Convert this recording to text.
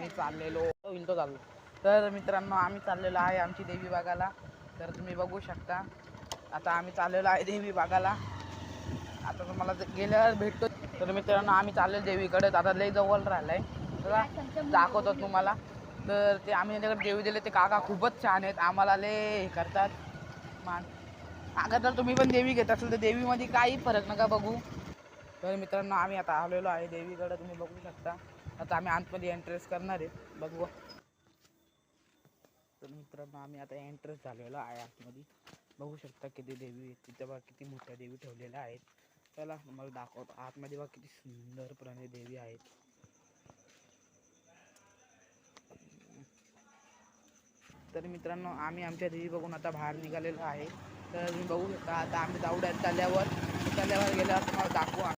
चाललेलो विंतो चाललो. तर मित्रांनो आम्ही चाललेलो आहे आमची देवी बागाला. तर तुम्ही बघू शकता आता आम्ही चाललेलो आहे देवी बागाला. आता तुम्हाला गेल्यावर भेटतो. तर मित्रांनो आम्ही चाललेलो देवीकडे. आता लय जवळ राहिलं आहे तर दाखवतो तुम्हाला. तर ते आम्ही त्यांच्याकडे देवी दिले ते काका खूपच छान आहेत. आम्हाला लय हे करतात मान. अगं तर तुम्ही पण देवी घेत असेल तर देवीमध्ये काही फरक नका बघू. तर मित्रांनो आम्ही आता आलेलो आहे देवीकडे. तुम्ही बघू शकता. आता आम्ही आतमध्ये एंट्रेस करणार आहे बघू. तर मित्रांनो आम्ही आता एंट्रेस झालेलो आहे आतमध्ये. बघू शकता किती देवी आहेत तिथे बघा किती मोठ्या देवी ठेवलेल्या आहेत. चला तुम्हाला दाखवतो आतमध्ये बघा किती सुंदरपणे देवी आहेत. तर मित्रांनो आम्ही आमच्या देवी बघून आता बाहेर निघालेलो आहे. तर तुम्ही बघू शकता आता आम्ही जाऊ तल्यावर गेल्यावर तुम्हाला दाखवू.